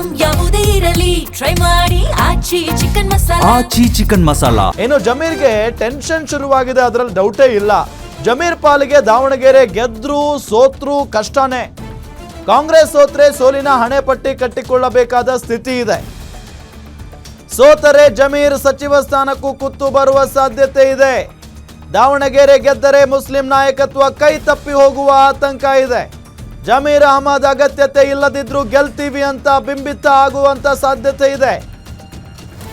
Item ಯಾವುದೇ ಇರಲಿ try ಮಾಡಿ ಆಚಿ ಚಿಕನ್ ಮಸಾಲಾ. ಏನು ಜಮೀರ್ಗೆ ಟೆನ್ಷನ್ ಶುರುವಾಗಿದೆ, ಅದರಲ್ಲಿ ಡೌಟೇ ಇಲ್ಲ. ಜಮೀರ್ ಪಾಲಿಗೆ ದಾವಣಗೆರೆ ಗೆದ್ರು ಸೋತ್ರು ಕಷ್ಟನೇ. ಕಾಂಗ್ರೆಸ್ ಸೋತ್ರೆ ಸೋಲಿನ ಹಣೆಪಟ್ಟಿ ಕಟ್ಟಿಕೊಳ್ಳಬೇಕಾದ ಸ್ಥಿತಿ ಇದೆ. ಸೋತರೆ ಜಮೀರ್ ಸಚಿವ ಸ್ಥಾನಕ್ಕೂ ಕುತ್ತು ಬರುವ ಸಾಧ್ಯತೆ ಇದೆ. ದಾವಣಗೆರೆ ಗೆದ್ದರೆ ಮುಸ್ಲಿಂ ನಾಯಕತ್ವ ಕೈ ತಪ್ಪಿ ಹೋಗುವ ಆತಂಕ ಇದೆ. ಜಮೀರ್ ಅಹಮದ್ ಅಗತ್ಯತೆ ಇಲ್ಲದಿದ್ರೂ ಗೆಲ್ತೀವಿ ಅಂತ ಬಿಂಬಿತ ಆಗುವಂತ ಸಾಧ್ಯತೆ ಇದೆ.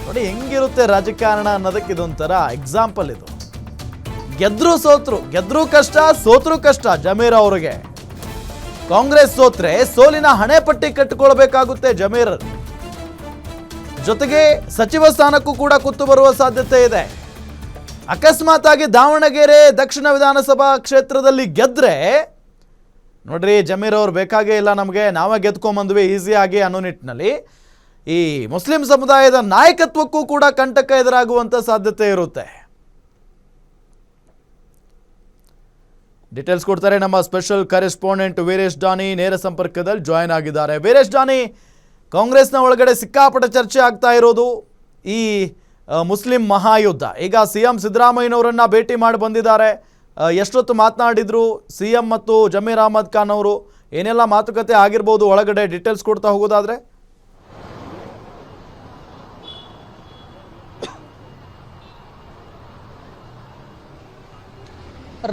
ನೋಡಿ ಹೆಂಗಿರುತ್ತೆ ರಾಜಕಾರಣ ಅನ್ನೋದಕ್ಕೆ ಇದೊಂಥರ ಎಕ್ಸಾಂಪಲ್. ಇದು ಗೆದ್ರು ಸೋತ್ರು, ಗೆದ್ರು ಕಷ್ಟ, ಸೋತ್ರು ಕಷ್ಟ. ಜಮೀರ್ ಅವರಿಗೆ ಕಾಂಗ್ರೆಸ್ ಸೋತ್ರೆ ಸೋಲಿನ ಹಣೆಪಟ್ಟಿ ಕಟ್ಟಿಕೊಳ್ಬೇಕಾಗುತ್ತೆ ಜಮೀರ್. ಜೊತೆಗೆ ಸಚಿವ ಸ್ಥಾನಕ್ಕೂ ಕೂಡ ಕುತ್ತು ಬರುವ ಸಾಧ್ಯತೆ ಇದೆ. ಅಕಸ್ಮಾತ್ ಆಗಿ ದಾವಣಗೆರೆ ದಕ್ಷಿಣ ವಿಧಾನಸಭಾ ಕ್ಷೇತ್ರದಲ್ಲಿ ಗೆದ್ರೆ ನೋಡ್ರಿ ಜಮೀರ್ ಅವ್ರು ಬೇಕಾಗೇ ಇಲ್ಲ, ನಮಗೆ ನಾವೇ ಗೆದ್ಕೊಂಬಂದ್ವಿ ಈಸಿಯಾಗಿ ಅನ್ನೋ ನಿಟ್ಟಿನಲ್ಲಿ ಈ ಮುಸ್ಲಿಂ ಸಮುದಾಯದ ನಾಯಕತ್ವಕ್ಕೂ ಕೂಡ ಕಂಟಕ ಎದುರಾಗುವಂತ ಸಾಧ್ಯತೆ ಇರುತ್ತೆ. ಡೀಟೇಲ್ಸ್ ಕೊಡ್ತಾರೆ ನಮ್ಮ ಸ್ಪೆಷಲ್ ಕರೆಸ್ಪಾಂಡೆಂಟ್ ವೀರೇಶ್ ಡಾನಿ, ನೇರ ಸಂಪರ್ಕದಲ್ಲಿ ಜಾಯಿನ್ ಆಗಿದ್ದಾರೆ. ವೀರೇಶ್ ಡಾನಿ, ಕಾಂಗ್ರೆಸ್ನ ಒಳಗಡೆ ಸಿಕ್ಕಾಪಟ್ಟೆ ಚರ್ಚೆ ಆಗ್ತಾ ಇರೋದು ಈ ಮುಸ್ಲಿಂ ಮಹಾಯುದ್ಧ. ಈಗ ಸಿಎಂ ಸಿದ್ದರಾಮಯ್ಯನವರನ್ನ ಭೇಟಿ ಮಾಡಿ ಬಂದಿದ್ದಾರೆ. ಎಷ್ಟೊತ್ತು ಮಾತನಾಡಿದ್ರು ಸಿಎಂ ಮತ್ತು ಜಮೀರ್ ಅಹಮದ್ ಖಾನ್ ಅವರು, ಏನೆಲ್ಲ ಮಾತುಕತೆ ಆಗಿರ್ಬೋದು ಒಳಗಡೆ, ಡೀಟೇಲ್ಸ್ ಕೊಡ್ತಾ ಹೋಗೋದಾದ್ರೆ?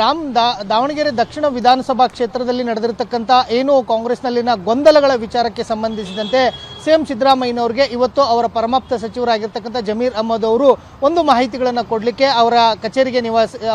ರಾಮ್, ದಾವಣಗೆರೆ ದಕ್ಷಿಣ ವಿಧಾನಸಭಾ ಕ್ಷೇತ್ರದಲ್ಲಿ ನಡೆದಿರತಕ್ಕಂಥ ಏನು ಕಾಂಗ್ರೆಸ್ನಲ್ಲಿನ ಗೊಂದಲಗಳ ವಿಚಾರಕ್ಕೆ ಸಂಬಂಧಿಸಿದಂತೆ ಸಿಎಂ ಸಿದ್ದರಾಮಯ್ಯನವರಿಗೆ ಇವತ್ತು ಅವರ ಪರಮಾಪ್ತ ಸಚಿವರಾಗಿರ್ತಕ್ಕಂಥ ಜಮೀರ್ ಅಹಮದ್ ಅವರು ಒಂದು ಮಾಹಿತಿಗಳನ್ನು ಕೊಡಲಿಕ್ಕೆ ಅವರ ಕಚೇರಿಗೆ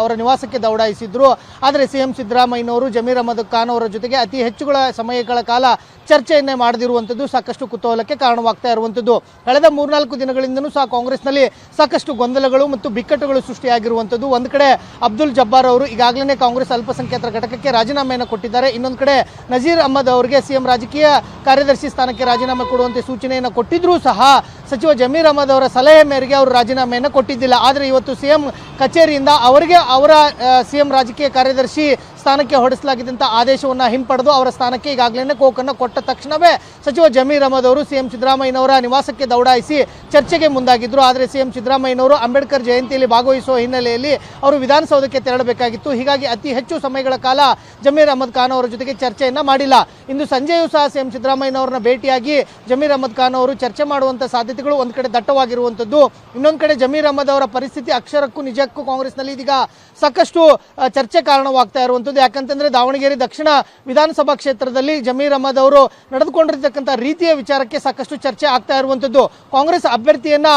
ಅವರ ನಿವಾಸಕ್ಕೆ ದೌಡಾಯಿಸಿದ್ರು. ಆದರೆ ಸಿಎಂ ಸಿದ್ದರಾಮಯ್ಯನವರು ಜಮೀರ್ ಅಹಮದ್ ಖಾನ್ ಅವರ ಜೊತೆಗೆ ಅತಿ ಹೆಚ್ಚುಗಳ ಸಮಯಗಳ ಕಾಲ ಚರ್ಚೆಯನ್ನೇ ಮಾಡದಿರುವಂಥದ್ದು ಸಾಕಷ್ಟು ಕುತೂಹಲಕ್ಕೆ ಕಾರಣವಾಗ್ತಾ ಇರುವಂಥದ್ದು. ಕಳೆದ 3-4 ದಿನಗಳಿಂದಲೂ ಸಹ ಕಾಂಗ್ರೆಸ್ನಲ್ಲಿ ಸಾಕಷ್ಟು ಗೊಂದಲಗಳು ಮತ್ತು ಬಿಕ್ಕಟ್ಟುಗಳು ಸೃಷ್ಟಿಯಾಗಿರುವಂಥದ್ದು. ಒಂದು ಕಡೆ ಅಬ್ದುಲ್ ಜಬ್ಬಾರ್ ಅವರು ಈಗಾಗಲೇ ಕಾಂಗ್ರೆಸ್ ಅಲ್ಪಸಂಖ್ಯಾತರ ಘಟಕಕ್ಕೆ ರಾಜೀನಾಮೆಯನ್ನು ಕೊಟ್ಟಿದ್ದಾರೆ. ಇನ್ನೊಂದು ಕಡೆ ನಜೀರ್ ಅಹಮದ್ ಅವರಿಗೆ ಸಿಎಂ ರಾಜಕೀಯ ಕಾರ್ಯದರ್ಶಿ ಸ್ಥಾನಕ್ಕೆ ರಾಜೀನಾಮೆ ಕೊಡುವಂತೆ ಸೂಚನೆಯನ್ನು ಕೊಟ್ಟಿದ್ರೂ ಸಹ ಸಚಿವ ಜಮೀರ್ ಅಹಮದ್ ಅವರ ಸಲಹೆ ಮೇರೆಗೆ ಅವರು ರಾಜೀನಾಮೆಯನ್ನು ಕೊಟ್ಟಿದ್ದಿಲ್ಲ. ಆದರೆ ಇವತ್ತು ಸಿಎಂ ಕಚೇರಿಯಿಂದ ಅವರಿಗೆ ಅವರ ಸಿಎಂ ರಾಜಕೀಯ ಕಾರ್ಯದರ್ಶಿ ಸ್ಥಾನಕ್ಕೆ ಹೊರಡಿಸಲಾಗಿದ್ದಂಥ ಆದೇಶವನ್ನು ಹಿಂಪಡೆದು ಅವರ ಸ್ಥಾನಕ್ಕೆ ಈಗಾಗಲೇ ಕೋಕನ್ನು ಕೊಟ್ಟ ತಕ್ಷಣವೇ ಸಚಿವ ಜಮೀರ್ ಅಹಮದ್ ಅವರು ಸಿಎಂ ಸಿದ್ದರಾಮಯ್ಯನವರ ನಿವಾಸಕ್ಕೆ ದೌಡಾಯಿಸಿ ಚರ್ಚೆಗೆ ಮುಂದಾಗಿದ್ದರು. ಆದರೆ ಸಿಎಂ ಸಿದ್ದರಾಮಯ್ಯನವರು ಅಂಬೇಡ್ಕರ್ ಜಯಂತಿಯಲ್ಲಿ ಭಾಗವಹಿಸುವ ಹಿನ್ನೆಲೆಯಲ್ಲಿ ಅವರು ವಿಧಾನಸೌಧಕ್ಕೆ ತೆರಳಬೇಕಾಗಿತ್ತು. ಹೀಗಾಗಿ ಅತಿ ಹೆಚ್ಚು ಸಮಯಗಳ ಕಾಲ ಜಮೀರ್ ಅಹಮದ್ ಖಾನ್ ಅವರ ಜೊತೆಗೆ ಚರ್ಚೆಯನ್ನು ಮಾಡಿಲ್ಲ. ಇಂದು ಸಂಜೆಯೂ ಸಹ ಸಿಎಂ ಸಿದ್ದರಾಮಯ್ಯನವರನ್ನ ಭೇಟಿಯಾಗಿ ಜಮೀರ್ ಅಹಮದ್ ಖಾನ್ ಅವರು ಚರ್ಚೆ ಮಾಡುವಂಥ ಸಾಧ್ಯತೆಗಳು ಒಂದು ಕಡೆ ದಟ್ಟವಾಗಿರುವಂಥದ್ದು. ಇನ್ನೊಂದು ಕಡೆ ಜಮೀರ್ ಅಹಮದ್ ಅವರ ಪರಿಸ್ಥಿತಿ ಅಕ್ಷರಕ್ಕೂ ನಿಜಕ್ಕೂ ಕಾಂಗ್ರೆಸ್ನಲ್ಲಿ ಇದೀಗ ಸಾಕಷ್ಟು ಚರ್ಚೆ ಕಾರಣವಾಗ್ತಾ ಇರುವಂಥದ್ದು. ಯಾಕಂತಂದ್ರೆ ದಾವಣಗೆರೆ ದಕ್ಷಿಣ ವಿಧಾನಸಭಾ ಕ್ಷೇತ್ರದಲ್ಲಿ ಜಮೀರ್ ಅಹಮದ್ ಅವರು ನಡೆದುಕೊಂಡಿರ್ತಕ್ಕಂಥ ರೀತಿಯ ವಿಚಾರಕ್ಕೆ ಸಾಕಷ್ಟು ಚರ್ಚೆ ಆಗ್ತಾ ಇರುವಂಥದ್ದು. ಕಾಂಗ್ರೆಸ್ ಅಭ್ಯರ್ಥಿಯನ್ನ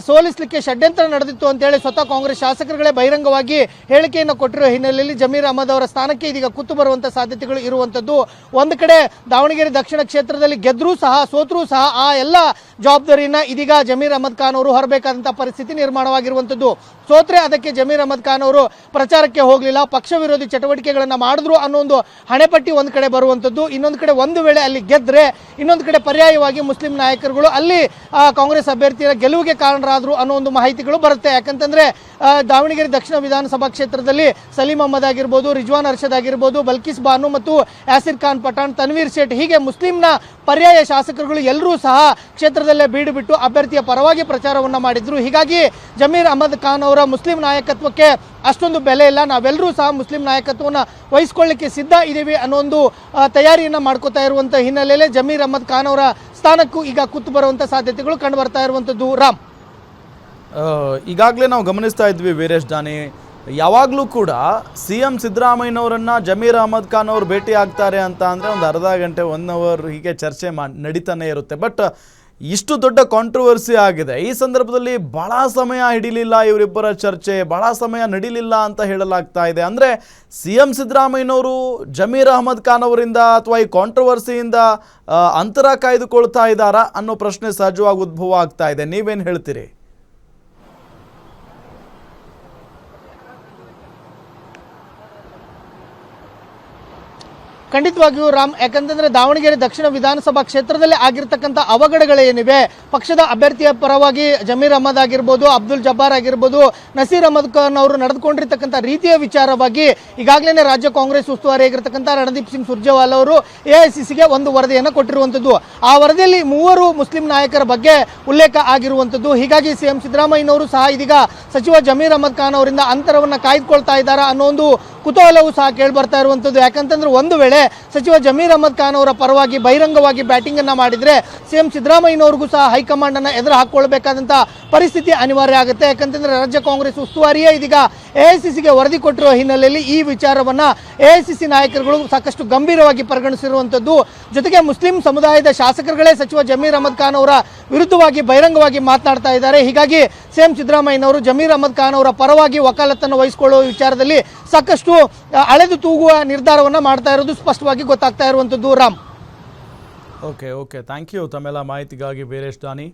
ಸೋಲಿಸಲಿಕ್ಕೆ ಷಡ್ಯಂತ್ರ ನಡೆದಿತ್ತು ಅಂತೇಳಿ ಸ್ವತಃ ಕಾಂಗ್ರೆಸ್ ಶಾಸಕರುಗಳೇ ಬಹಿರಂಗವಾಗಿ ಹೇಳಿಕೆಯನ್ನು ಕೊಟ್ಟಿರುವ ಹಿನ್ನೆಲೆಯಲ್ಲಿ ಜಮೀರ್ ಅಹಮದ್ ಅವರ ಸ್ಥಾನಕ್ಕೆ ಇದೀಗ ಕುತ್ತು ಬರುವಂತಹ ಸಾಧ್ಯತೆಗಳು ಇರುವಂಥದ್ದು. ಒಂದು ಕಡೆ ದಾವಣಗೆರೆ ದಕ್ಷಿಣ ಕ್ಷೇತ್ರದಲ್ಲಿ ಗೆದ್ರೂ ಸಹ ಸೋತ್ರೂ ಸಹ ಆ ಎಲ್ಲ ಜವಾಬ್ದಾರಿಯನ್ನ ಇದೀಗ ಜಮೀರ್ ಅಹಮದ್ ಖಾನ್ ಅವರು ಹೊರಬೇಕಾದಂತಹ ಪರಿಸ್ಥಿತಿ ನಿರ್ಮಾಣವಾಗಿರುವಂಥದ್ದು. ಸೋತ್ರೆ ಅದಕ್ಕೆ ಜಮೀರ್ ಅಹಮದ್ ಖಾನ್ ಅವರು ಪ್ರಚಾರಕ್ಕೆ ಹೋಗಲಿಲ್ಲ, ಪಕ್ಷ ವಿರೋಧಿ ಚಟುವಟಿಕೆಗಳನ್ನು ಮಾಡಿದ್ರು ಅನ್ನೋ ಒಂದು ಹಣೆಪಟ್ಟಿ ಒಂದು ಕಡೆ ಬರುವಂಥದ್ದು. ಇನ್ನೊಂದು ಕಡೆ ಒಂದು ವೇಳೆ ಅಲ್ಲಿ ಗೆದ್ರೆ ಇನ್ನೊಂದು ಕಡೆ ಪರ್ಯಾಯವಾಗಿ ಮುಸ್ಲಿಂ ನಾಯಕರುಗಳು ಅಲ್ಲಿ ಕಾಂಗ್ರೆಸ್ ಅಭ್ಯರ್ಥಿಯ ಗೆಲುವಿಗೆ ಕಾರಣರಾದ್ರು ಅನ್ನೋ ಒಂದು ಮಾಹಿತಿಗಳು ಬರುತ್ತೆ. ಯಾಕಂತಂದ್ರೆ ದಾವಣಗೆರೆ ದಕ್ಷಿಣ ವಿಧಾನಸಭಾ ಕ್ಷೇತ್ರದಲ್ಲಿ ಸಲೀಂ ಅಹಮದ್ ಆಗಿರ್ಬೋದು, ರಿಜ್ವಾನ್ ಅರ್ಷದ್ ಆಗಿರ್ಬೋದು, ಬಲ್ಕಿಸ್ ಬಾನು ಮತ್ತು ಯಾಸಿರ್ ಖಾನ್ ಪಠಾಣ್, ತನ್ವೀರ್ ಸೇಠ್ ಹೀಗೆ ಮುಸ್ಲಿಂನ ಪರ್ಯಾಯ ಶಾಸಕರುಗಳು ಎಲ್ಲರೂ ಸಹ ಕ್ಷೇತ್ರದಲ್ಲೇ ಬೀಡು ಬಿಟ್ಟು ಅಭ್ಯರ್ಥಿಯ ಪರವಾಗಿ ಪ್ರಚಾರವನ್ನು ಮಾಡಿದ್ರು. ಹೀಗಾಗಿ ಜಮೀರ್ ಅಹಮದ್ ಖಾನ್ ಅವರ ಮುಸ್ಲಿಂ ನಾಯಕತ್ವಕ್ಕೆ ಅಷ್ಟೊಂದು ಬೆಲೆ ಇಲ್ಲ, ನಾವೆಲ್ಲರೂ ಸಹ ಮುಸ್ಲಿಂ ನಾಯಕತ್ವವನ್ನು ವಹಿಸಿಕೊಳ್ಳಲಿಕ್ಕೆ ಸಿದ್ಧ ಇದ್ದೀವಿ ಅನ್ನೋ ಒಂದು ತಯಾರಿಯನ್ನು ಮಾಡ್ಕೋತಾ ಇರುವಂಥ ಹಿನ್ನೆಲೆಯಲ್ಲಿ ಜಮೀರ್ ಅಹಮದ್ ಖಾನ್ ಅವರ ಸ್ಥಾನಕ್ಕೂ ಈಗ ಕುತ್ತು ಬರುವಂಥ ಸಾಧ್ಯತೆಗಳು ಕಂಡು ಬರ್ತಾ ಇರುವಂಥದ್ದು. ರಾಮ್, ಈಗಾಗಲೇ ನಾವು ಗಮನಿಸ್ತಾ ಇದ್ವಿ ವೀರೇಶ್ ಡಾನಿ, ಯಾವಾಗಲೂ ಕೂಡ ಸಿಎಂ ಸಿದ್ದರಾಮಯ್ಯನವರನ್ನ ಜಮೀರ್ ಅಹಮದ್ ಖಾನ್ ಅವರು ಭೇಟಿ ಆಗ್ತಾರೆ ಅಂತ ಅಂದರೆ ಒಂದು ಅರ್ಧ ಗಂಟೆ 1 ಅವರ್ ಹೀಗೆ ಚರ್ಚೆ ನಡೀತಾನೆ ಇರುತ್ತೆ. ಬಟ್ ಇಷ್ಟು ದೊಡ್ಡ ಕಾಂಟ್ರವರ್ಸಿ ಆಗಿದೆ, ಈ ಸಂದರ್ಭದಲ್ಲಿ ಬಹಳ ಸಮಯ ಹಿಡಿಲಿಲ್ಲ ಇವರಿಬ್ಬರ ಚರ್ಚೆ, ಬಹಳ ಸಮಯ ನಡೀಲಿಲ್ಲ ಅಂತ ಹೇಳಲಾಗ್ತಾ ಇದೆ. ಅಂದರೆ ಸಿಎಂ ಸಿದ್ದರಾಮಯ್ಯನವರು ಜಮೀರ್ ಅಹಮದ್ ಖಾನ್ ಅವರಿಂದ ಅಥವಾ ಈ ಕಾಂಟ್ರವರ್ಸಿಯಿಂದ ಅಂತರ ಕಾಯ್ದುಕೊಳ್ತಾ ಇದ್ದಾರಾ ಅನ್ನೋ ಪ್ರಶ್ನೆ ಸಹಜವಾಗಿ ಉದ್ಭವ ಆಗ್ತಾ ಇದೆ. ನೀವೇನು ಹೇಳ್ತೀರಿ? ಖಂಡಿತವಾಗಿಯೂ ರಾಮ್, ಯಾಕಂತಂದ್ರೆ ದಾವಣಗೆರೆ ದಕ್ಷಿಣ ವಿಧಾನಸಭಾ ಕ್ಷೇತ್ರದಲ್ಲಿ ಆಗಿರ್ತಕ್ಕಂಥ ಅವಘಡಗಳೇನಿವೆ, ಪಕ್ಷದ ಅಭ್ಯರ್ಥಿಯ ಪರವಾಗಿ ಜಮೀರ್ ಅಹಮದ್ ಆಗಿರ್ಬೋದು, ಅಬ್ದುಲ್ ಜಬ್ಬಾರ್ ಆಗಿರ್ಬೋದು, ನಸೀರ್ ಅಹಮದ್ ಖಾನ್ ಅವರು ನಡೆದುಕೊಂಡಿರ್ತಕ್ಕಂಥ ರೀತಿಯ ವಿಚಾರವಾಗಿ ಈಗಾಗಲೇ ರಾಜ್ಯ ಕಾಂಗ್ರೆಸ್ ಉಸ್ತುವಾರಿ ಆಗಿರ್ತಕ್ಕಂಥ ರಣದೀಪ್ ಸಿಂಗ್ ಸುರ್ಜೇವಾಲಾ ಅವರು ಎಐಸಿಸಿಗೆ ಒಂದು ವರದಿಯನ್ನು ಕೊಟ್ಟಿರುವಂತದ್ದು. ಆ ವರದಿಯಲ್ಲಿ 3 ಮುಸ್ಲಿಂ ನಾಯಕರ ಬಗ್ಗೆ ಉಲ್ಲೇಖ ಆಗಿರುವಂತದ್ದು. ಹೀಗಾಗಿ ಸಿಎಂ ಸಿದ್ದರಾಮಯ್ಯನವರು ಸಹ ಇದೀಗ ಸಚಿವ ಜಮೀರ್ ಅಹಮದ್ ಖಾನ್ ಅವರಿಂದ ಅಂತರವನ್ನ ಕಾಯ್ದುಕೊಳ್ತಾ ಇದ್ದಾರಾ ಅನ್ನೋ ಒಂದು ಕುತೂಹಲವೂ ಸಹ ಕೇಳ್ಬರ್ತಾ ಇರುವಂತದ್ದು. ಯಾಕಂತಂದ್ರೆ ಒಂದು ವೇಳೆ ಸಚಿವ ಜಮೀರ್ ಅಹಮದ್ ಖಾನ್ ಅವರ ಪರವಾಗಿ ಬಹಿರಂಗವಾಗಿ ಬ್ಯಾಟಿಂಗ್ ಅನ್ನ ಮಾಡಿದ್ರೆ ಸಿಎಂ ಸಿದ್ದರಾಮಯ್ಯನವರಿಗೂ ಸಹ ಹೈಕಮಾಂಡ್ ಅನ್ನ ಎದುರು ಹಾಕೊಳ್ಬೇಕಾದಂತ ಪರಿಸ್ಥಿತಿ ಅನಿವಾರ್ಯ ಆಗುತ್ತೆ. ಯಾಕಂತಂದ್ರೆ ರಾಜ್ಯ ಕಾಂಗ್ರೆಸ್ ಉಸ್ತುವಾರಿಯೇ ಇದೀಗ ಎಐಸಿಸಿಗೆ ವರದಿ ಕೊಟ್ಟಿರುವ ಹಿನ್ನೆಲೆಯಲ್ಲಿ ಈ ವಿಚಾರವನ್ನ ಎಐಸಿಸಿ ನಾಯಕರುಗಳು ಸಾಕಷ್ಟು ಗಂಭೀರವಾಗಿ ಪರಿಗಣಿಸಿರುವಂತದ್ದು. ಜೊತೆಗೆ ಮುಸ್ಲಿಂ ಸಮುದಾಯದ ಶಾಸಕರುಗಳೇ ಸಚಿವ ಜಮೀರ್ ಅಹಮದ್ ಖಾನ್ ಅವರ ವಿರುದ್ಧವಾಗಿ ಬಹಿರಂಗವಾಗಿ ಮಾತನಾಡ್ತಾ ಇದ್ದಾರೆ. ಹೀಗಾಗಿ ಸಿಎಂ ಸಿದ್ದರಾಮಯ್ಯನವರು ಜಮೀರ್ ಅಹಮದ್ ಖಾನ್ ಅವರ ಪರವಾಗಿ ವಕಾಲತ್ತನ್ನು ವಹಿಸಿಕೊಳ್ಳುವ ವಿಚಾರದಲ್ಲಿ ಸಾಕಷ್ಟು ಅಳೆದು ತೂಗುವ ನಿರ್ಧಾರವನ್ನ ಮಾಡ್ತಾ ಇರೋದು ಸ್ಪಷ್ಟವಾಗಿ ಗೊತ್ತಾಗ್ತಾ ಇರುವಂತದ್ದು. ರಾಮ್, ಓಕೆ ಥ್ಯಾಂಕ್ ಯು ತಮ್ಮೆಲ್ಲ ಮಾಹಿತಿಗಾಗಿ ವೀರೇಶ್ ದಾನಿ.